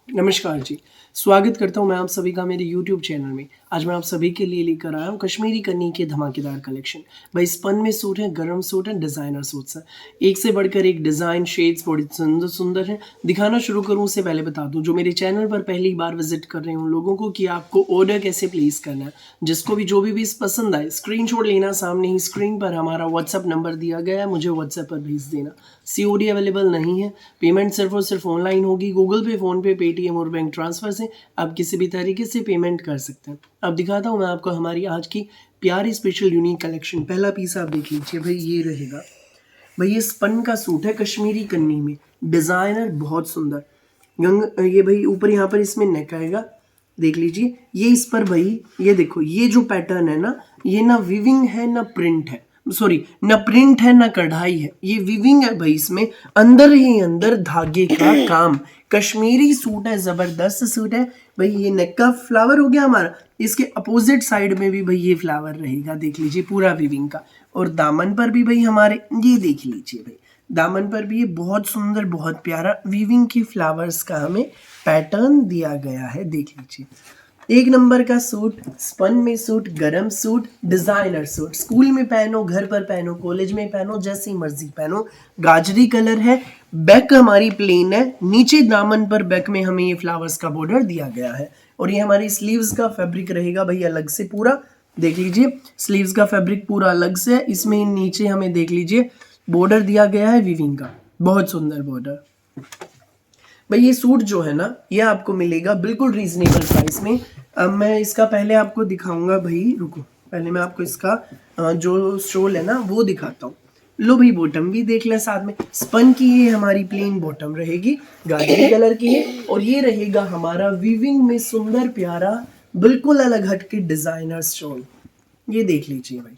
नमस्कार जी। स्वागत करता हूँ मैं आप सभी का मेरे YouTube चैनल में। आज मैं आप सभी के लिए लेकर आया हूँ कश्मीरी कन्नी के धमाकेदार कलेक्शन। भाई स्पन में सूट है, गरम सूट है, डिज़ाइनर सूट्स हैं। एक से बढ़कर एक डिज़ाइन, शेड्स बड़ी सुंदर हैं। दिखाना शुरू करूँ उससे पहले बता दूँ जो मेरे चैनल पर पहली बार विजिट कर रहे हैं उन लोगों को कि आपको ऑर्डर कैसे प्लेस करना है। जिसको भी जो भी पीस पसंद आए स्क्रीनशॉट लेना, सामने ही स्क्रीन पर हमारा व्हाट्सएप नंबर दिया गया है, मुझे व्हाट्सएप पर भेज देना। COD अवेलेबल नहीं है, पेमेंट सिर्फ और सिर्फ ऑनलाइन होगी। गूगल पे, फ़ोनपे, पेटीएम और बैंक ट्रांसफ़र से आप किसी भी तरीके से पेमेंट कर सकते हैं। अब दिखाता हूँ मैं आपको हमारी आज की प्यारी स्पेशल यूनिक कलेक्शन। पहला पीस आप देख लीजिए भाई, ये रहेगा। भाई ये स्पन का सूट है कश्मीरी कन्नी में, डिज़ाइनर बहुत सुंदर। ये भाई ऊपर यहाँ पर इसमें नेक आएगा, देख लीजिए। ये इस पर भाई ये देखो, ये जो पैटर्न है ना, ये ना विविंग है ना प्रिंट है, सॉरी ना प्रिंट है ना कढ़ाई है, ये विविंग है भाई। इसमें अंदर ही अंदर धागे का काम। कश्मीरी सूट है, जबरदस्त सूट है भाई। ये नेक का फ्लावर हो गया हमारा, इसके अपोजिट साइड में भी भाई ये फ्लावर रहेगा, देख लीजिए पूरा विविंग का। और दामन पर भी भाई हमारे ये देख लीजिए भाई, दामन पर भी ये बहुत सुंदर बहुत प्यारा वीविंग की फ्लावर्स का हमें पैटर्न दिया गया है, देख लीजिए। एक नंबर का सूट, स्पन में सूट, गरम सूट, डिजाइनर सूट। स्कूल में पहनो, घर पर पहनो, कॉलेज में पहनो, जैसी मर्जी पहनो। गाजरी कलर है, बैक हमारी प्लेन है, नीचे दामन पर बैक में हमें ये फ्लावर्स का बॉर्डर दिया गया है। और ये हमारी स्लीव्स का फैब्रिक रहेगा भाई अलग से पूरा, देख लीजिए। स्लीव्स का फैब्रिक पूरा अलग से है। इसमें नीचे हमें देख लीजिए बॉर्डर दिया गया है विविंग का, बहुत सुंदर बॉर्डर। भाई ये सूट जो है ना, ये आपको मिलेगा बिल्कुल रीजनेबल प्राइस में। अब मैं इसका पहले आपको दिखाऊंगा भाई, रुको पहले मैं आपको इसका जो स्टोल है ना वो दिखाता हूँ। लो भाई, बॉटम भी देख लें साथ में। स्पन की ये हमारी प्लेन बॉटम रहेगी, गाजरी कलर की है। और ये रहेगा हमारा वीविंग में सुंदर प्यारा बिल्कुल अलग हटके डिजाइनर स्टोल। ये देख लीजिए भाई,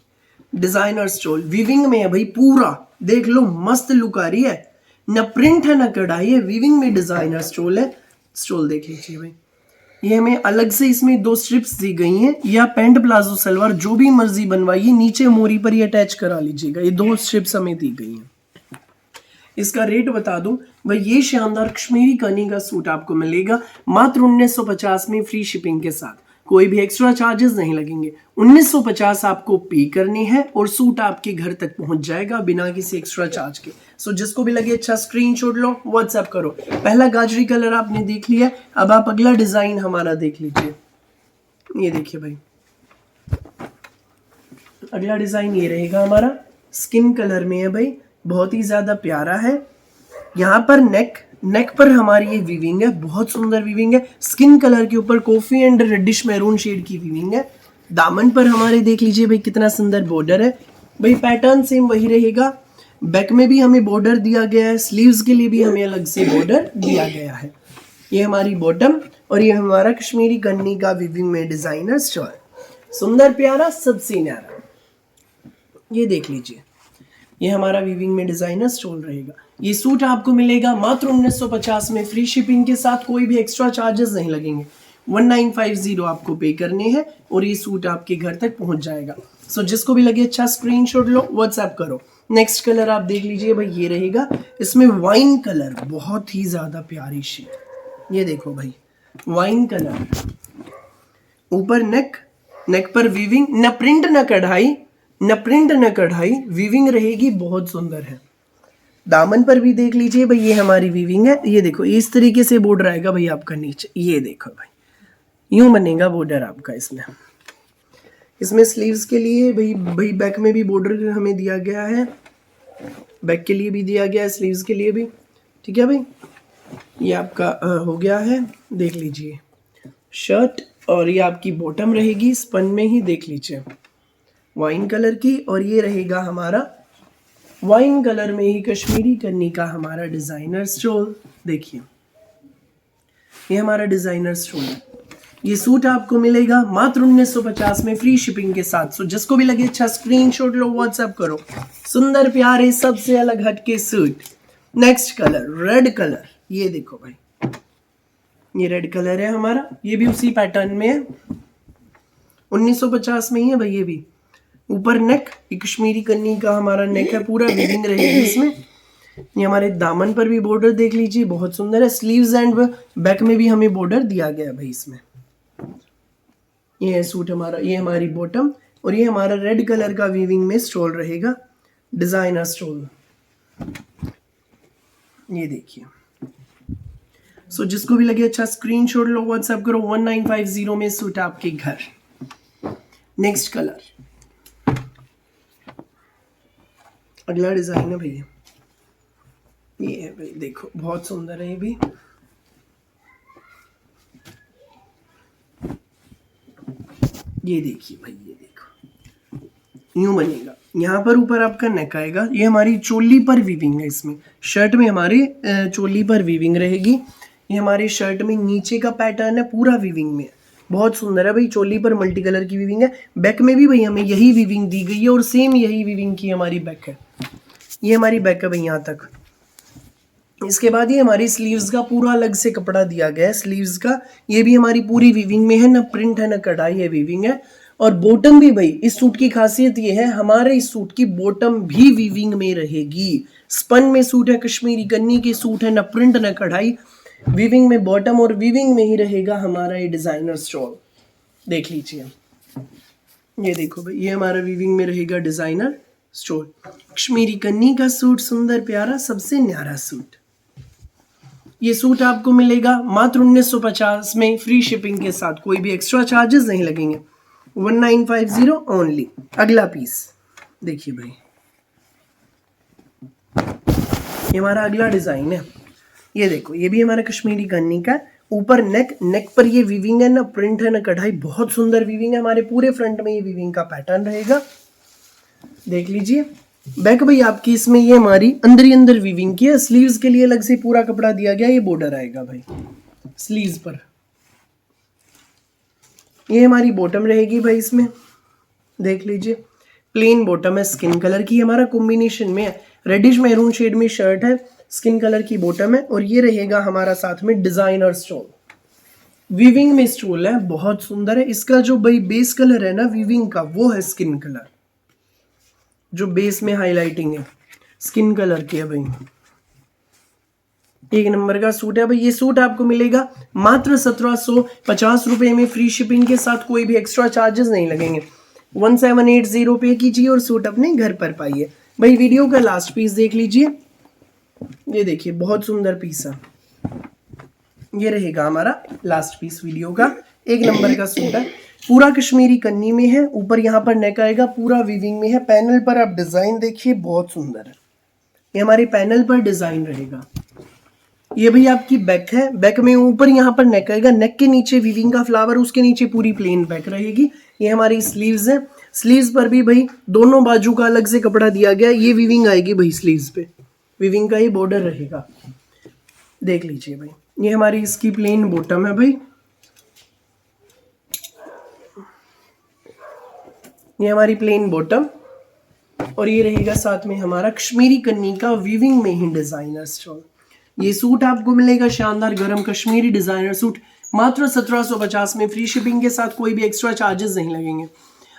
डिजाइनर स्टोल वीविंग में है भाई पूरा, देख लो मस्त लुक आ रही है। न प्रिंट है न कढ़ाई है, वीविंग में डिजाइनर स्टोल है। स्टोल देख लीजिए भाई, ये हमें अलग से इसमें 2 स्ट्रिप्स दी गई हैं, या पैंट प्लाजो सलवार जो भी मर्जी बनवाइए, नीचे मोरी पर ये अटैच करा लीजिएगा। ये 2 स्ट्रिप्स हमें दी गई हैं। इसका रेट बता दूं भाई, ये शानदार कश्मीरी कनी का सूट आपको मिलेगा मात्र 1950 में, फ्री शिपिंग के साथ। कोई भी एक्स्ट्रा चार्जेस नहीं लगेंगे। 1950 आपको पे करने हैं और सूट आपके घर तक पहुंच जाएगा बिना किसी एक्स्ट्रा चार्ज के। सो जिसको भी लगे अच्छा स्क्रीनशॉट लो, व्हाट्सएप करो। पहला गाजरी कलर आपने देख लिया, अब आप अगला डिजाइन हमारा देख लीजिए। ये देखिए भाई, अगला डिजाइन ये रहेगा हमारा, स्किन कलर में है भाई, बहुत ही ज्यादा प्यारा है। यहाँ पर नेक पर हमारी ये वीविंग है, बहुत सुंदर वीविंग है। स्किन कलर के ऊपर coffee and reddish maroon shade की वीविंग है। दामन पर हमारे देख लीजिए भाई कितना सुंदर बॉर्डर है भाई। पैटर्न सेम वही रहेगा, बैक में भी हमें बॉर्डर दिया गया है, स्लीव्स के लिए भी हमें अलग से बॉर्डर दिया गया है। ये हमारी बॉटम और ये हमारा कश्मीरी कन्नी का वीविंग में डिजाइनर स्टोल, सुंदर प्यारा सबसे न्यारा। ये देख लीजिए, ये हमारा वीविंग में डिजाइनर स्टोल रहेगा। ये सूट आपको मिलेगा मात्र 1950 में, फ्री शिपिंग के साथ, कोई भी एक्स्ट्रा चार्जेस नहीं लगेंगे। 1950 आपको पे करने हैं और ये सूट आपके घर तक पहुंच जाएगा। सो जिसको भी लगे अच्छा स्क्रीनशॉट लो, व्हाट्सएप करो। नेक्स्ट कलर आप देख लीजिए भाई, ये रहेगा। इसमें वाइन कलर, बहुत ही ज्यादा प्यारी शेड। ये देखो भाई, वाइन कलर, ऊपर नेक पर वीविंग, न प्रिंट न कढ़ाई, न प्रिंट न कढ़ाई, वीविंग रहेगी, बहुत सुंदर है। दामन पर भी देख लीजिए भाई, ये हमारी वीविंग है। ये देखो इस तरीके से बॉर्डर आएगा भाई आपका नीचे, ये देखो भाई यूं बनेगा बॉर्डर आपका। इसमें स्लीव्स के लिए भाई बैक में भी बॉर्डर हमें दिया गया है, बैक के लिए भी दिया गया है, स्लीव्स के लिए भी। ठीक है भाई, ये आपका हो गया है, देख लीजिए शर्ट। और ये आपकी बॉटम रहेगी स्पन में ही, देख लीजिए वाइन कलर की। और ये रहेगा हमारा वाइन कलर में ही कश्मीरी कन्नी का हमारा डिजाइनर स्टोल। देखिए ये हमारा डिजाइनर स्टोल है। ये सूट आपको मिलेगा मात्र 1950 में, फ्री शिपिंग के साथ। सो जिसको भी लगे अच्छा स्क्रीनशॉट लो, व्हाट्सएप करो। सुंदर प्यारे सबसे अलग हटके suit. Next colour red colour, ये देखो भाई, ये रेड कलर है हमारा, ये भी उसी पैटर्न में है, 1950 में ही है भाई। ये भी ऊपर नेक, ये कश्मीरी कन्नी का हमारा नेक है, पूरा वीविंग रहेगी इसमें। ये हमारे दामन पर भी बॉर्डर देख लीजिए, बहुत सुंदर है। स्लीव्स एंड बैक में भी हमें बॉर्डर दिया गया है भाई इसमें। ये है सूट हमारा, ये हमारी बॉटम, और ये हमारा रेड कलर का वीविंग में स्टोल रहेगा, डिजाइनर स्टोल। ये देखिए। सो जिसको भी लगे अच्छा स्क्रीनशॉट लो, व्हाट्सएप करो, 1950 में सूट आपके घर। नेक्स्ट कलर, अगला डिजाइन है भैया, ये है भाई, देखो बहुत सुंदर है ये भी। ये देखिए भाई, ये देखो यूं बनेगा। यहाँ पर ऊपर आपका नेक आएगा, ये हमारी चोली पर वीविंग है, इसमें शर्ट में हमारे चोली पर वीविंग रहेगी। ये हमारे शर्ट में नीचे का पैटर्न है, पूरा वीविंग में, बहुत सुंदर है भाई। चोली पर मल्टी कलर की वीविंग है, बैक में भी भाई हमें यही वीविंग दी गई है, और सेम यही वीविंग की हमारी बैक है। ये हमारी बैक है भाई यहाँ तक। इसके बाद ये हमारी स्लीव्स का पूरा अलग से कपड़ा दिया गया है, स्लीव्स का, ये भी हमारी पूरी वीविंग में है, ना प्रिंट है ना कढ़ाई है, वीविंग है। और बॉटम भी भाई, इस सूट की खासियत ये है, हमारे इस सूट की बॉटम भी वीविंग में रहेगी। स्पन में सूट है, कश्मीरी कन्नी के सूट है, ना प्रिंट ना कढ़ाई, वीविंग में बॉटम, और वीविंग में ही रहेगा हमारा ये डिजाइनर स्टोल। देख लीजिए, ये देखो भाई, ये हमारा वीविंग में रहेगा डिजाइनर स्टोल। कश्मीरी कन्नी का सूट, सुंदर प्यारा, सबसे न्यारा सूट। ये सूट आपको मिलेगा मात्र 1950 में, फ्री शिपिंग के साथ, कोई भी एक्स्ट्रा चार्जेस नहीं लगेंगे, 1950 ओनली। अगला पीस देखिए भाई, ये हमारा अगला डिजाइन है। ये देखो, ये भी हमारा कश्मीरी कन्नी का, ऊपर नेक, नेक पर ये वीविंग है, ना प्रिंट है ना कढ़ाई, बहुत सुंदर वीविंग है। हमारे पूरे फ्रंट में ये वीविंग का पैटर्न रहेगा, देख लीजिए। बैक भाई आपकी इसमें ये हमारी अंदर ही अंदर वीविंग की है, स्लीव्स के लिए अलग से पूरा कपड़ा दिया गया, ये बॉर्डर आएगा भाई स्लीव्स पर। ये हमारी बॉटम रहेगी भाई इसमें, देख लीजिए, प्लेन बॉटम है, स्किन कलर की, हमारा कॉम्बिनेशन में है, रेडिश मैरून शेड में शर्ट है, स्किन कलर की बॉटम है, और ये रहेगा हमारा साथ में डिजाइनर स्टोल, वीविंग में स्टोल है, बहुत सुंदर है। इसका जो भाई बेस कलर है ना वीविंग का, वो है स्किन कलर, जो बेस में हाईलाइटिंग है स्किन कलर की है भाई। एक नंबर का सूट है भाई। ये सूट आपको मिलेगा मात्र 1750 रुपए में, फ्री शिपिंग के साथ, कोई भी एक्स्ट्रा चार्जेस नहीं लगेंगे। 1780 पे कीजिए और सूट अपने घर पर पाइए भाई। वीडियो का लास्ट पीस देख लीजिए, ये देखिए बहुत सुंदर पीस है, ये रहेगा हमारा लास्ट पीस वीडियो का। एक नंबर का सूट है, पूरा कश्मीरी कन्नी में है, ऊपर यहाँ पर नेक आएगा, पूरा वीविंग में है। पैनल पर आप डिजाइन देखिए, बहुत सुंदर है, ये हमारे पैनल पर डिजाइन रहेगा। ये भाई आपकी बैक है, बैक में ऊपर यहाँ पर नेक आएगा, नेक के नीचे वीविंग का फ्लावर, उसके नीचे पूरी प्लेन बैक रहेगी। ये हमारी स्लीव्स है, स्लीव्स पर भी भाई दोनों बाजू का अलग से कपड़ा दिया गया, ये वीविंग आएगी भाई स्लीव्स पे, वीविंग का ही बॉर्डर रहेगा, देख लीजिए भाई। ये हमारी इसकी प्लेन बॉटम है भाई, ये हमारी प्लेन बॉटम, और ये रहेगा साथ में हमारा कश्मीरी कन्नी का वीविंग में ही डिजाइनर स्टोल। ये सूट आपको मिलेगा शानदार गरम कश्मीरी डिजाइनर सूट मात्र 1750 में, फ्री शिपिंग के साथ, कोई भी एक्स्ट्रा चार्जेस नहीं लगेंगे।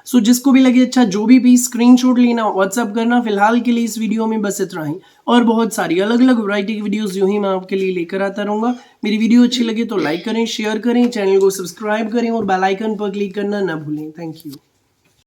सो जिसको भी लगे अच्छा, जो भी पीस स्क्रीनशॉट लेना, व्हाट्सअप करना। फिलहाल के लिए इस वीडियो में बस इतना ही, और बहुत सारी अलग अलग वैरायटी की वीडियोस यूं ही मैं आपके लिए लेकर आता रहूंगा। मेरी वीडियो अच्छी लगे तो लाइक करें, शेयर करें, चैनल को सब्सक्राइब करें, और बेल आइकन पर क्लिक करना ना भूलें। Thank you.